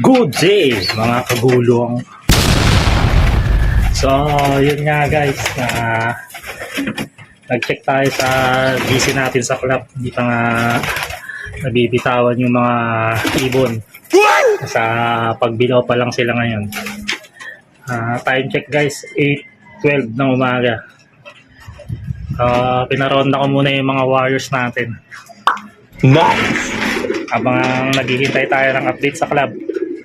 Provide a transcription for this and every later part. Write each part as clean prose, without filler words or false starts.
Good day mga kagulong. So yun nga guys, nag-check tayo sa GC natin sa club. Hindi pa nga nabibitawan yung mga ibon. Sa pagbilaw pa lang sila ngayon. Time check guys, 8:12 ng umaga. Pinaronda ko muna yung mga warriors natin. Nice! Habang naghihintay tayo ng update sa club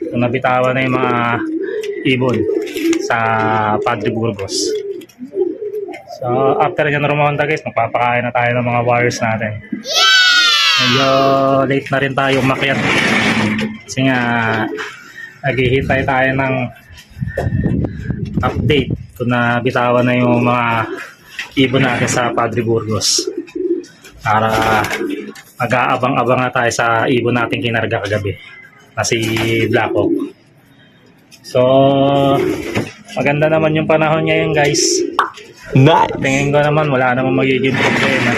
kung nabitawan na yung mga ibon sa Padre Burgos. So after nyan rumonda guys, magpapakain na tayo ng mga warriors natin. Medyo late na rin tayo umakyat kasi nga naghihintay tayo ng update kung nabitawan na yung mga ibon natin sa Padre Burgos para mag-aabang-abang na tayo sa ibon natin kinarga kagabi na si Black Hawk. So maganda naman yung panahon ngayon guys. Nice! Tingin ko naman wala namang magiging problema.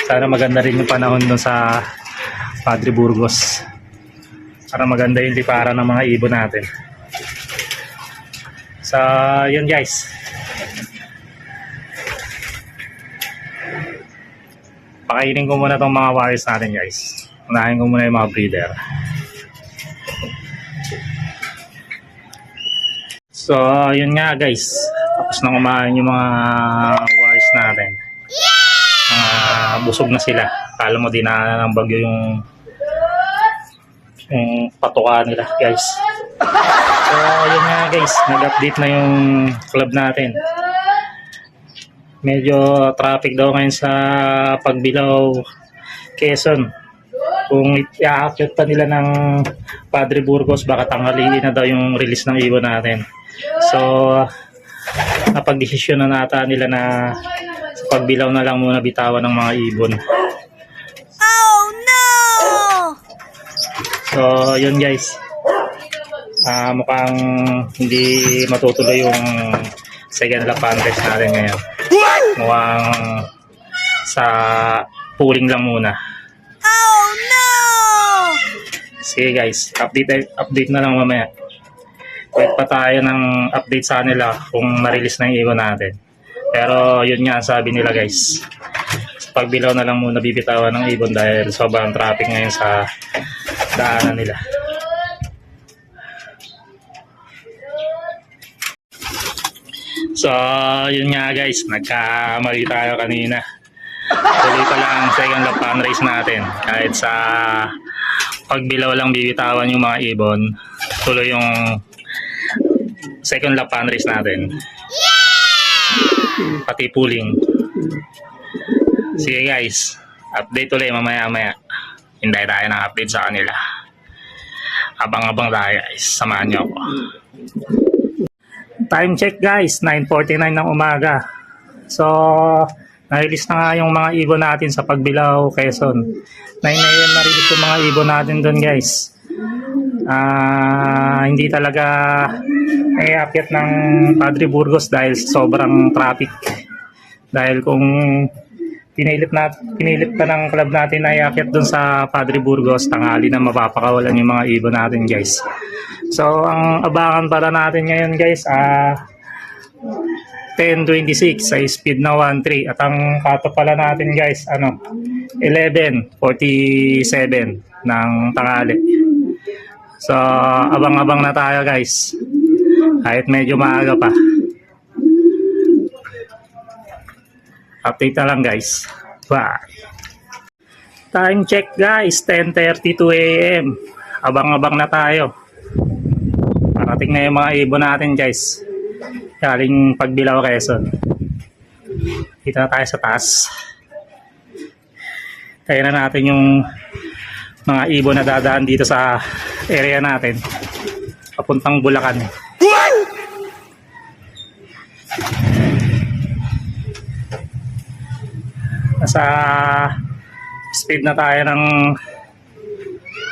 Sana maganda rin yung panahon dun sa Padre Burgos para maganda yung liparan ng mga ibon natin. So yun guys, pakainin ko muna tong mga warriors natin guys. Unahin ko muna yung mga breeder. So yun nga guys, tapos na kumain yung mga warriors natin. Busog na sila. Kala mo dinaanan ng bagyo yung patuka nila guys. So yun nga guys, nag-update na yung club natin. Medyo traffic daw ngayon sa Pagbilao, Quezon. Kung i-akyat pa nila ng Padre Burgos, baka tanghaliin na daw yung release ng ibon natin. So napag-desisyon na nata nila na sa Pagbilao na lang muna bitawan ng mga ibon. Oh no! So yun guys, mukhang hindi matutuloy yung second lap contest natin ngayon. Mukhang sa pooling lang muna. Oh no! Sige guys, update na lang mamaya. Wait pa tayo ng update sa nila kung ma-release na yung ibon natin. Pero yun nga sabi nila guys, sa Pagbilao na lang muna bibitawan ng ibon dahil sobrang traffic ngayon sa daanan nila. So yun nga guys, nagkamali tayo kanina. Tuloy pa lang ang second lap fundraise natin. Kahit sa Pagbilao lang bibitawan yung mga ibon, tuloy yung second lap fundraise natin. Pati pooling. Sige guys, update ulit mamaya-maya. Hintay tayo ng update sa kanila. Abang-abang tayo guys, samahan nyo ako. Time check guys, 9:49 ng umaga. So na-release na nga yung mga ibon natin sa Pagbilao, Quezon. 9 AM na-release yung mga ibon natin doon guys. Hindi talaga naiakyat ng Padre Burgos dahil sobrang traffic. Dahil kung pinilit pa ng club natin na iakyat doon sa Padre Burgos, tanghali na mapapakawalan yung mga ibon natin guys. So ang abangan pala natin ngayon guys, 10:26 sa speed na 1.3 at ang kato pala natin guys 11:47 ng tanghali. So abang-abang na tayo guys kahit medyo maaga pa. Update na lang guys. Bye. Time check guys, 10:32 AM. Abang-abang na tayo. Parating na yung mga ibon natin guys. Galing Pagbilao, Quezon. Dito na tayo sa taas. Kaya na natin yung mga ibon na dadaan dito sa area natin. Papuntang Bulacan. Nasa speed na tayo ng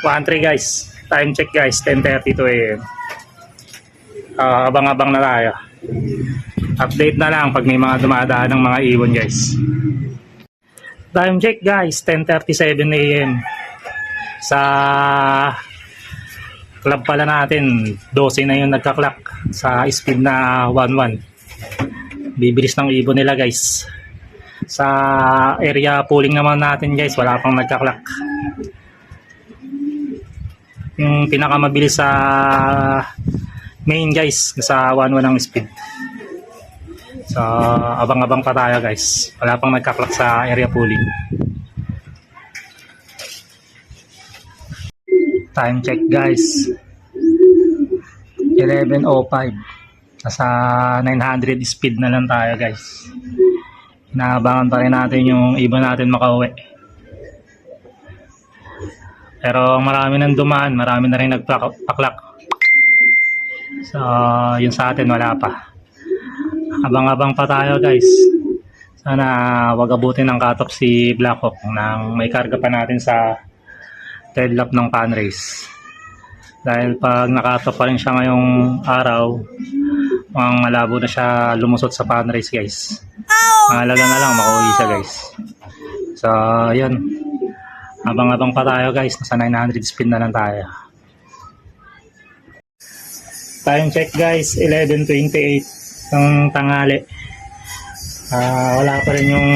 1.3 guys. Time check guys, 10:32 AM. Abang-abang na tayo. Update na lang pag may mga dumadaan ng mga ibon guys. Time check guys, 10:37 AM. Sa club pala natin, 12 na yung nagka-clock sa speed na 1-1. Bibilis ng ibon nila guys. Sa area pooling naman natin guys, wala pang nagka-clock. Yung pinakamabilis sa main guys, sa 1-1 ang speed. So, abang-abang pa tayo guys. Wala pang nagka-clock sa area pooling. Time check guys. 11:05. Nasa 900 speed na lang tayo guys. Inaabangan pa rin natin yung ibon natin makauwi. Pero marami nang dumaan, marami na rin nagpaklak. So, yun sa atin wala pa. Abang-abang pa tayo guys. Sana wag abutin ng cut-off si Blackhawk nang may karga pa natin sa tail lap ng pan race. Dahil pag naka-off pa rin siya ngayong araw, mukhang malabo na siya lumusot sa pan race guys. Mahalaga na lang makauwi siya guys. So, yun. Abang-abang pa tayo guys. Nasa 900 speed na lang tayo. Time check guys, 11:28 ng tanghali. Wala pa rin yung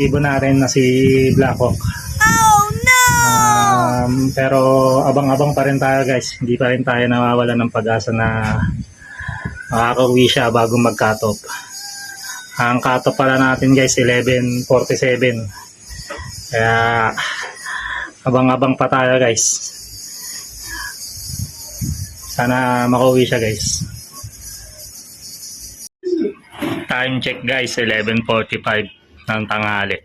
ibon natin na si Blackhawk. Pero abang-abang pa rin tayo guys. Hindi pa rin tayo nawawala ng pag-asa na makakauwi siya bago mag-cut-off. Ang cut-off pala natin guys 11:47. Kaya abang-abang pa tayo guys. Sana makauwi siya guys. Time check guys, 11:45 ng tanghali.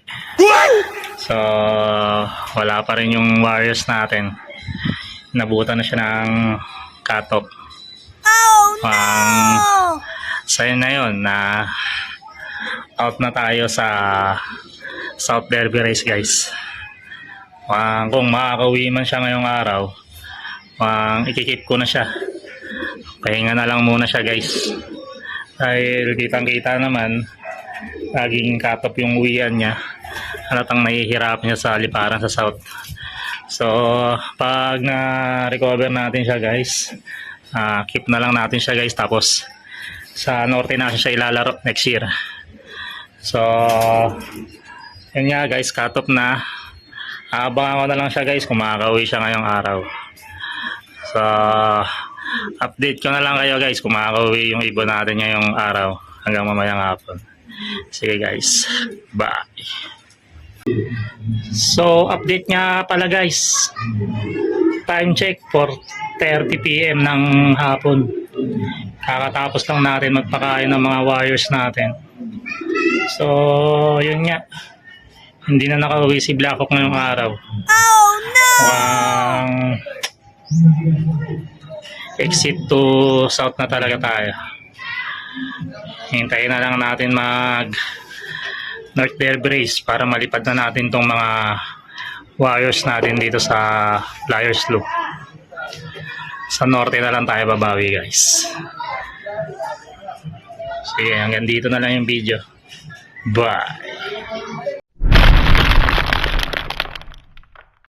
So, wala pa rin yung Warriors natin. Nabutan na siya ng cut-off. Sign na yun na out na tayo sa South Derby Race guys. Kung makakauwi man siya ngayong araw, ikikip ko na siya. Pahinga na lang muna siya guys. Dahil kitang-kita naman, laging cut-off yung uwian niya. Halatang nahihirapan niya sa liparan sa South. So, pag na-recover natin siya guys, keep na lang natin siya guys. Tapos, sa Norte na siya ilalaro next year. So, yun nga guys, cut-off na. Abangan ko na lang siya guys kung makakauwi siya ngayong araw. So, update ko na lang kayo guys kung makakauwi yung ibon natin ngayong araw hanggang mamayang hapon. Sige guys, bye. So, update nga pala guys. Time check for 4:30 PM ng hapon. Kakatapos lang natin magpakain ng mga Warriors natin. So, yun nga. Hindi na nakauwi si Blackhawk ngayong araw. Exit to South na talaga tayo. Hintayin na lang natin mag North Derby Race para malipad na natin tong mga Warriors natin dito sa Flyers Loop. Sa Norte na lang tayo babawi guys. Sige, hanggang dito na lang yung video. Bye!